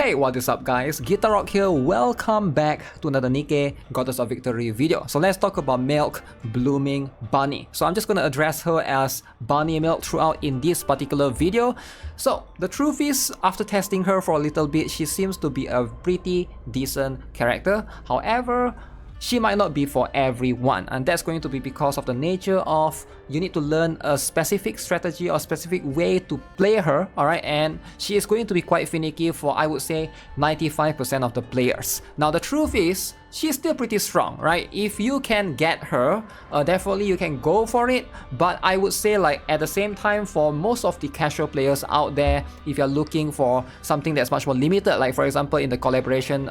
Hey, what is up guys? GuitarRock here, welcome back to another Nikke Goddess of Victory video. So let's talk about Milk Blooming Bunny. So I'm just gonna address her as Bunny Milk throughout in this particular video. So the truth is, after testing her for a little bit, she seems to be a pretty decent character. However, she might not be for everyone, and that's going to be because of the nature of you need to learn a specific strategy or specific way to play her, alright, and she is going to be quite finicky for, I would say, 95% of the players. Now the truth is, she's still pretty strong, right? If you can get her, definitely you can go for it, but I would say, like, at the same time, for most of the casual players out there, if you're looking for something that's much more limited, like for example in the collaboration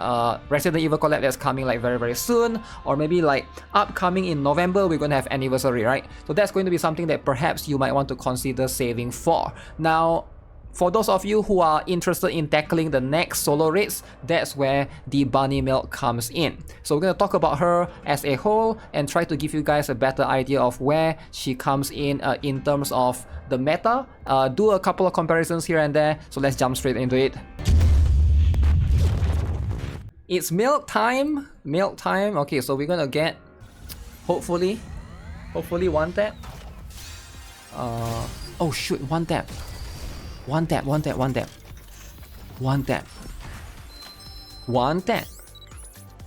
Resident Evil collab that's coming like very soon, or maybe like upcoming in November, we're gonna have anniversary, right? So that's going to be something that perhaps you might want to consider saving for. Now, for those of you who are interested in tackling the next solo raids, that's where the Bunny Milk comes in. So we're going to talk about her as a whole and try to give you guys a better idea of where she comes in terms of the meta. Do a couple of comparisons here and there, so let's jump straight into it. It's milk time! Milk time! Okay, so we're gonna get, hopefully one tap. Oh shoot, one tap. One tap.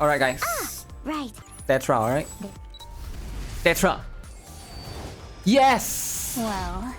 Alright guys. Right. Tetra, alright? Tetra. Yes! Well,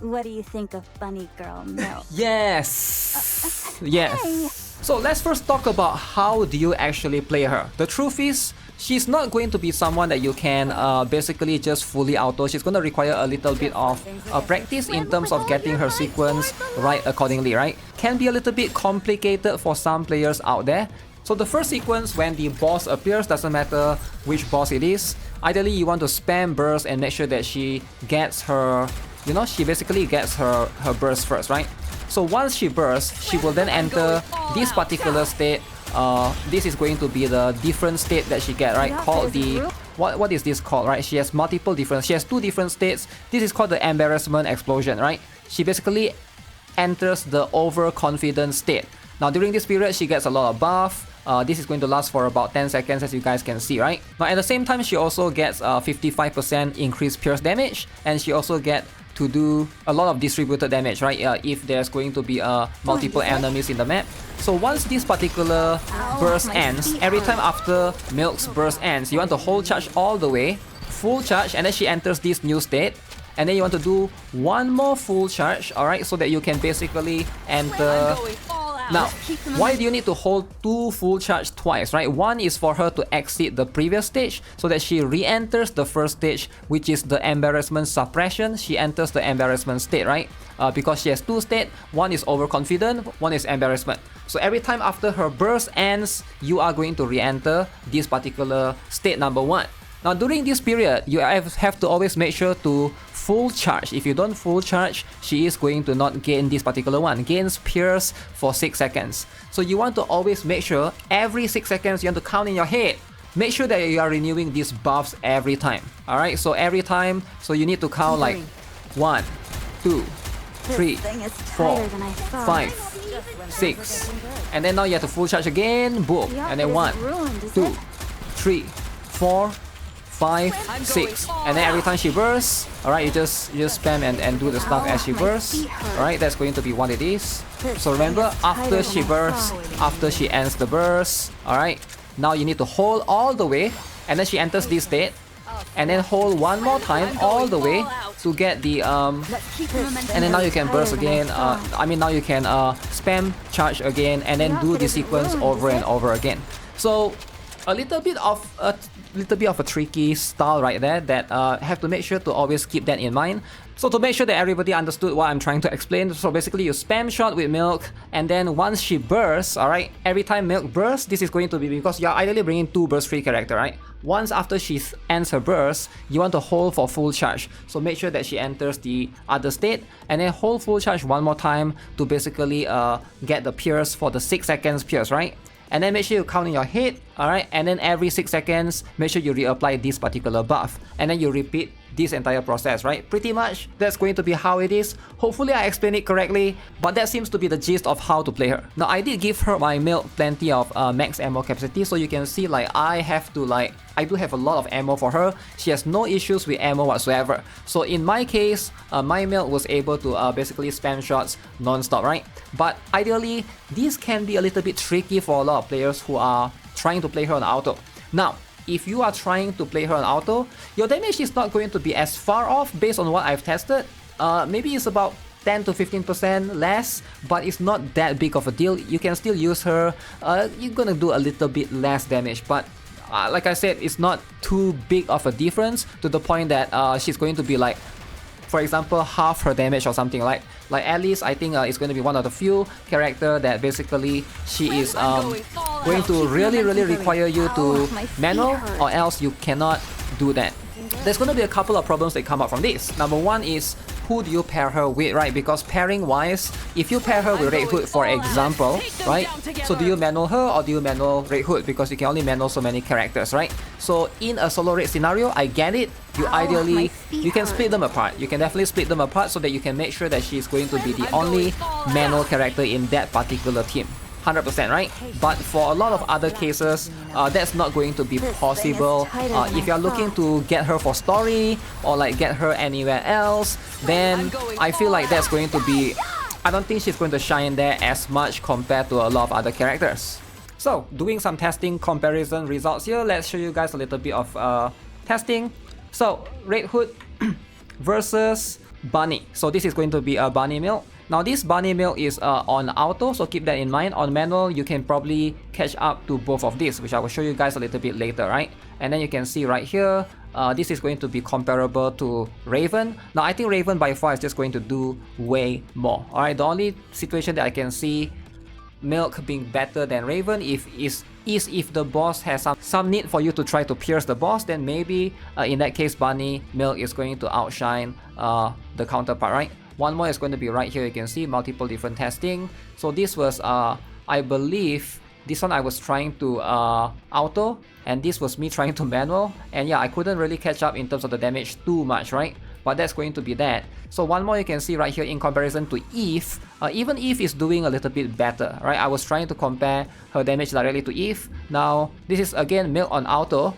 what do you think of Bunny Girl Milk? Yes! Yes. Hey. So let's first talk about how do you actually play her. The truth is, she's not going to be someone that you can basically just fully auto. She's going to require a little bit of practice in terms of getting her sequence right accordingly, right? Can be a little bit complicated for some players out there. So the first sequence, when the boss appears, doesn't matter which boss it is. Ideally, you want to spam burst and make sure that she gets her, you know, she basically gets her burst first, right? So once she bursts, she will then enter this particular state. This is going to be the different state that she get, right? Called the, what is this called, right? She has multiple different, she has two different states. This is called the embarrassment explosion, right? She basically enters the overconfident state. Now during this period, she gets a lot of buff. This is going to last for about 10 seconds, as you guys can see, right? Now at the same time, she also gets 55% increased pierce damage, and she also gets to do a lot of distributed damage, right? If there's going to be multiple enemies in the map. So once this particular burst ends, every time after Milk's burst ends, you want to hold charge all the way, full charge, and then she enters this new state. And then you want to do one more full charge, alright, so that you can basically enter. Now, why do you need to hold two full charge twice, right? One is for her to exit the previous stage so that she re-enters the first stage, which is the embarrassment suppression. She enters the embarrassment state, right? Because she has two states. One is overconfident, one is embarrassment. So every time after her burst ends, you are going to re-enter this particular state number one. Now during this period, you have to always make sure to full charge. If you don't full charge, she is going to not gain this particular one. Gains pierce for 6 seconds. So you want to always make sure every 6 seconds you want to count in your head. Make sure that you are renewing these buffs every time. Alright, so every time, so you need to count like 1, 2, 3, 4, 5, 6. And then now you have to full charge again. Boom. And then 1, 2, 3, 4, 5, 6, and then every time she bursts, alright, you just spam and do the stuff as she bursts. Alright, that's going to be what it is. So remember, after she bursts, after she ends the burst, alright, now you need to hold all the way, and then she enters this state, and then hold one more time all the way to get the and then now you can burst again. Now you can spam charge again, and then do the sequence over and over again. So a little bit of a tricky style right there that have to make sure to always keep that in mind. So to make sure that everybody understood what I'm trying to explain, so basically you spam shot with Milk, and then once she bursts, alright, every time Milk bursts, this is going to be because you're ideally bringing two burst free character, right? Once after she ends her burst, you want to hold for full charge. So make sure that she enters the other state, and then hold full charge one more time to basically get the pierce for the 6 seconds pierce, right? And then make sure you count in your head, alright? And then every 6 seconds, make sure you reapply this particular buff. And then you repeat this entire process, right? Pretty much that's going to be how it is. Hopefully I explained it correctly, but that seems to be the gist of how to play her. Now I did give her my milk plenty of max ammo capacity, so you can see like I do have a lot of ammo for her. She has no issues with ammo whatsoever. So in my case, my milk was able to basically spam shots non-stop, right? But ideally, this can be a little bit tricky for a lot of players who are trying to play her on auto. Now, if you are trying to play her on auto, your damage is not going to be as far off based on what I've tested. Maybe it's about 10 to 15% less, but it's not that big of a deal. You can still use her. You're gonna do a little bit less damage, but like I said, it's not too big of a difference to the point that she's going to be like, for example, half her damage or something. Like Alice, I think it's going to be one of the few character that basically she is going to really require you to manual, or else you cannot do that. There's going to be a couple of problems that come up from this. Number one is, who do you pair her with, right? Because pairing wise, if you pair her with Red Hood, for example, right? So do you manual her or do you manual Red Hood? Because you can only manual so many characters, right? So in a solo raid scenario, I get it. You ideally, you can split them apart. You can definitely split them apart so that you can make sure that she's going to be the only manual character in that particular team. 100%, right? But for a lot of other cases, that's not going to be possible. If you're looking to get her for story or like get her anywhere else, then I feel like that's going to be, I don't think she's going to shine there as much compared to a lot of other characters. So doing some testing comparison results here, let's show you guys a little bit of testing. So Red Hood versus Bunny. So this is going to be a Bunny milk. Now this Bunny milk is on auto, so keep that in mind. On manual, you can probably catch up to both of these, which I will show you guys a little bit later, right? And then you can see right here, this is going to be comparable to Raven. Now I think Raven by far is just going to do way more. Alright, the only situation that I can see milk being better than Raven is if the boss has some need for you to try to pierce the boss, then maybe in that case Bunny milk is going to outshine the counterpart, right? One more is going to be right here. You can see multiple different testing. So this was I believe this one I was trying to auto, and this was me trying to manual, and yeah, I couldn't really catch up in terms of the damage too much, right? But that's going to be that. So one more you can see right here in comparison to Eve. Even Eve is doing a little bit better, right? I was trying to compare her damage directly to Eve. Now this is again milk on auto,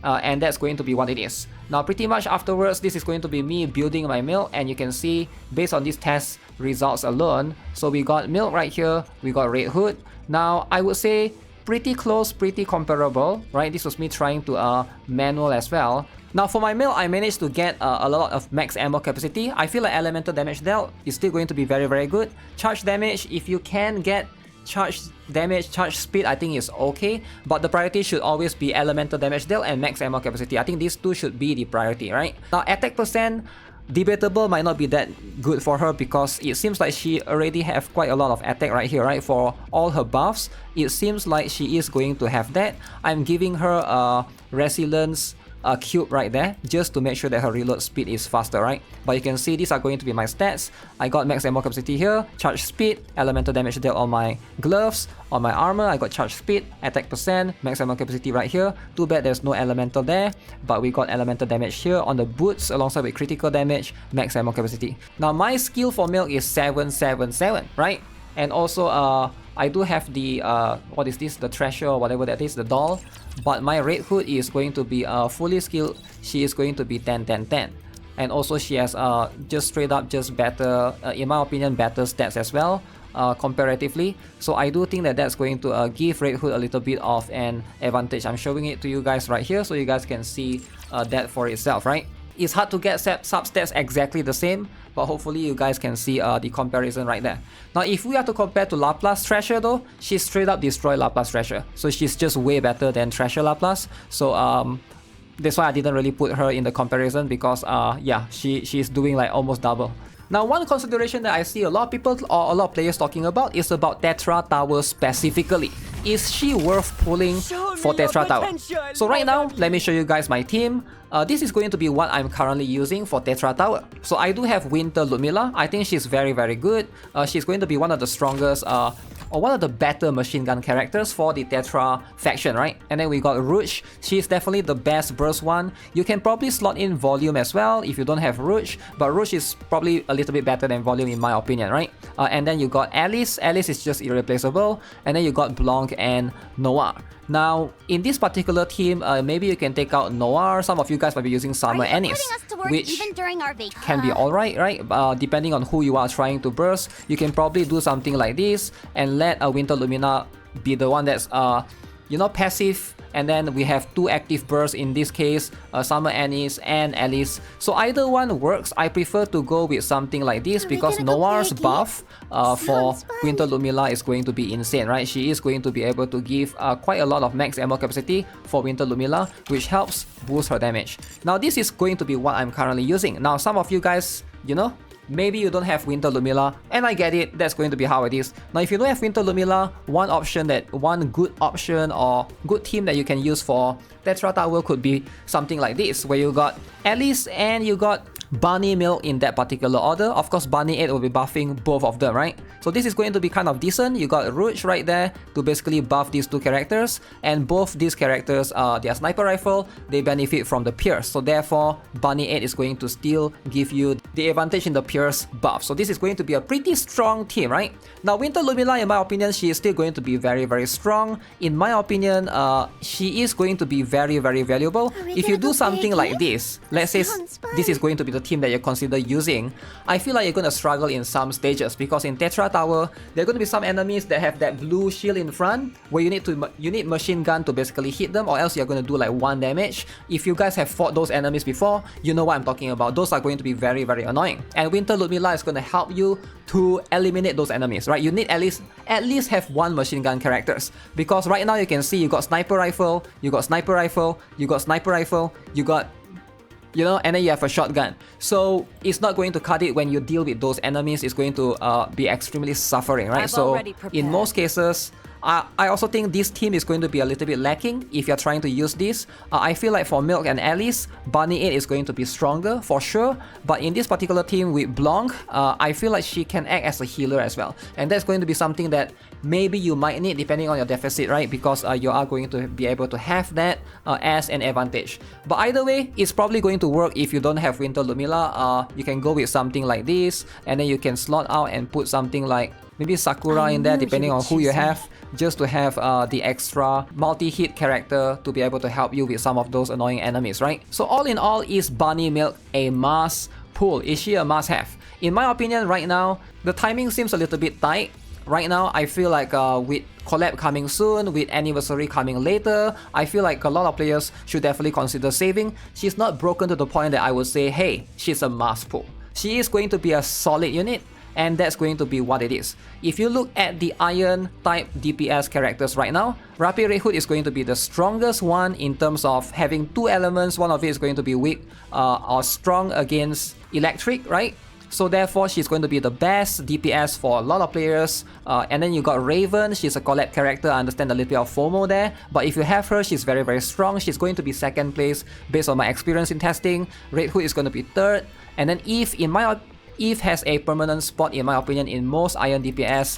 and that's going to be what it is. Now pretty much afterwards, this is going to be me building my milk, and you can see based on these test results alone, so we got milk right here, we got Red Hood. Now I would say pretty close, pretty comparable, right? This was me trying to manual as well. Now for my milk, I managed to get a lot of max ammo capacity. I feel like elemental damage dealt is still going to be very good. Charge damage, if you can get charge damage, charge speed, I think is okay, but the priority should always be elemental damage dealt and max ammo capacity. I think these two should be the priority, right? Now attack percent, debatable, might not be that good for her because it seems like she already have quite a lot of attack right here, right? For all her buffs, it seems like she is going to have that. I'm giving her a resilience cube right there just to make sure that her reload speed is faster, right? But you can see these are going to be my stats. I got max ammo capacity here, charge speed, elemental damage dealt on my gloves, on my armor I got charge speed, attack percent, max ammo capacity right here. Too bad there's no elemental there, but we got elemental damage here on the boots alongside with critical damage, max ammo capacity. Now my skill for milk is 777, right? And also I do have the what is this, the treasure or whatever that is, the doll. But my Red Hood is going to be fully skilled. She is going to be 10-10-10. And also she has just straight up just better, in my opinion, better stats as well comparatively. So I do think that that's going to give Red Hood a little bit of an advantage. I'm showing it to you guys right here so you guys can see that for itself, right? It's hard to get substats exactly the same, but hopefully you guys can see the comparison right there. Now if we are to compare to Laplace Treasure though, she straight up destroyed Laplace Treasure. So she's just way better than Treasure Laplace. So that's why I didn't really put her in the comparison because yeah, she's doing like almost double. Now one consideration that I see a lot of people or a lot of players talking about is about Tetra Tower specifically. Is she worth pulling for Tetra Tower? So right now, let me show you guys my team. This is going to be what I'm currently using for Tetra Tower. So I do have Winter Ludmilla. I think she's very good. She's going to be one of the strongest or one of the better machine gun characters for the Tetra faction, right? And then we got Rouge. She's definitely the best burst one. You can probably slot in Volume as well if you don't have Rouge, but Rouge is probably a little bit better than Volume in my opinion, right? And then you got Alice. Alice is just irreplaceable. And then you got Blanc and Noir. Now, in this particular team, maybe you can take out Noir. Some of you guys might be using Summer Anis, which can be alright, right? Depending on who you are trying to burst, you can probably do something like this and let Winter Lumina be the one that's, passive. And then we have 2 active bursts in this case, Summer Anis and Alice. So either one works. I prefer to go with something like this because Noir's buff for Winter Lumila is going to be insane, right? She is going to be able to give quite a lot of max ammo capacity for Winter Lumila, which helps boost her damage. Now this is going to be what I'm currently using. Now some of you guys, maybe you don't have Winter Lumila, and I get it, that's going to be how it is. Now if you don't have Winter Lumila, one good option or good team that you can use for Tetra Tower could be something like this, where you got Alice and you got Bunny Milk in that particular order. Of course, Bunny 8 will be buffing both of them, right? So this is going to be kind of decent. You got Rouge right there to basically buff these 2 characters, and both these characters, their sniper rifle, they benefit from the Pierce. So therefore, Bunny 8 is going to still give you the advantage in the Pierce buff. So this is going to be a pretty strong team, right? Now, Winter Lumila, in my opinion, she is still going to be very, very strong. In my opinion, she is going to be very, very valuable. If you do something like this, let's say this is going to be the team that you consider using, I feel like you're going to struggle in some stages because in Tetra Tower, there are going to be some enemies that have that blue shield in front where you need machine gun to basically hit them, or else you're going to do like 1 damage. If you guys have fought those enemies before, you know what I'm talking about. Those are going to be very, very annoying. And Winter Lumila is going to help you to eliminate those enemies, right? You need at least have 1 machine gun characters, because right now you can see you got sniper rifle, you got sniper rifle, you got sniper rifle, you got and then you have a shotgun. So it's not going to cut it when you deal with those enemies. It's going to be extremely suffering, right? So in most cases, I also think this team is going to be a little bit lacking if you're trying to use this. I feel like for Milk and Alice, Bunny 8 is going to be stronger for sure. But in this particular team with Blanc, I feel like she can act as a healer as well. And that's going to be something that maybe you might need depending on your deficit, right? Because you are going to be able to have that as an advantage. But either way, it's probably going to work if you don't have Winter Lumila. You can go with something like this, and then you can slot out and put something like maybe Sakura in there depending on who you have, just to have the extra multi-hit character to be able to help you with some of those annoying enemies, right? So all in all, is Bunny Milk a must pull? Is she a must-have? In my opinion, right now, the timing seems a little bit tight. Right now, I feel like with collab coming soon, with anniversary coming later, I feel like a lot of players should definitely consider saving. She's not broken to the point that I would say, hey, she's a must pull. She is going to be a solid unit, and that's going to be what it is. If you look at the Iron type DPS characters right now, Rapid Red Hood is going to be the strongest one in terms of having 2 elements. One of it is going to be weak or strong against electric, right? So therefore, she's going to be the best DPS for a lot of players. And then you got Raven. She's a collab character. I understand a little bit of FOMO there. But if you have her, she's very, very strong. She's going to be 2nd place based on my experience in testing. Red Hood is going to be 3rd. And then Eve has a permanent spot, in my opinion, in most Iron DPS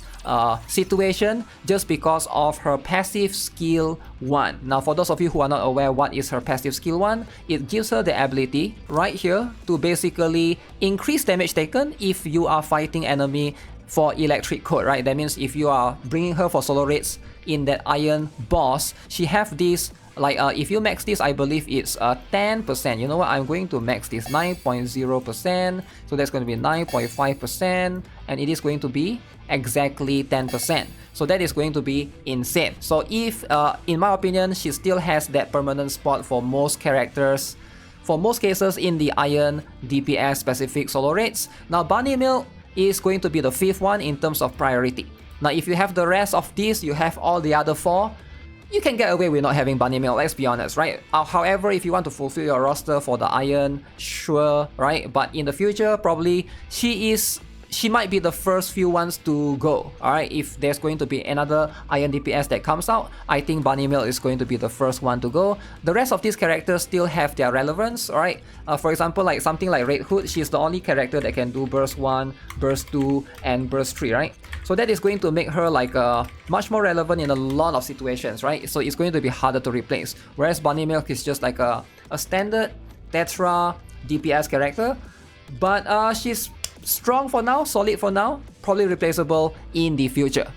situation, just because of her passive skill 1. Now, for those of you who are not aware what is her passive skill 1, it gives her the ability right here to basically increase damage taken if you are fighting enemy for electric code, right? That means if you are bringing her for solo raids in that Iron boss, she have this. Like if you max this, I believe it's 10%. You know what? I'm going to max this 9.0%. So that's going to be 9.5%. And it is going to be exactly 10%. So that is going to be insane. So if, in my opinion, she still has that permanent spot for most characters, for most cases in the Iron DPS specific solo raids. Now Bunny Milk is going to be the 5th one in terms of priority. Now if you have the rest of these, you have all the other 4, you can get away with not having Bunny Milk, let's be honest, right? However, if you want to fulfill your roster for the Iron, sure, right? But in the future, probably she is she might be the first few ones to go. Alright, if there's going to be another Iron DPS that comes out, I think Bunny Milk is going to be the first one to go. The rest of these characters still have their relevance, alright? For example, like something like Red Hood, she's the only character that can do Burst 1, Burst 2, and Burst 3, right? So that is going to make her like much more relevant in a lot of situations, right? So it's going to be harder to replace. Whereas Bunny Milk is just like a standard Tetra DPS character, but she's strong for now, solid for now, probably replaceable in the future.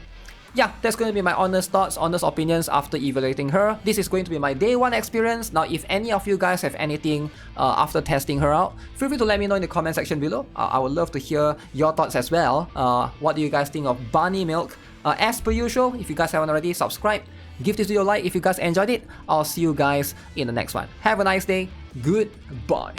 Yeah, that's going to be my honest thoughts, honest opinions after evaluating her. This is going to be my day 1 experience. Now, if any of you guys have anything after testing her out, feel free to let me know in the comment section below. I would love to hear your thoughts as well. What do you guys think of Bunny Milk? As per usual, if you guys haven't already, subscribe. Give this video a like if you guys enjoyed it. I'll see you guys in the next one. Have a nice day. Goodbye.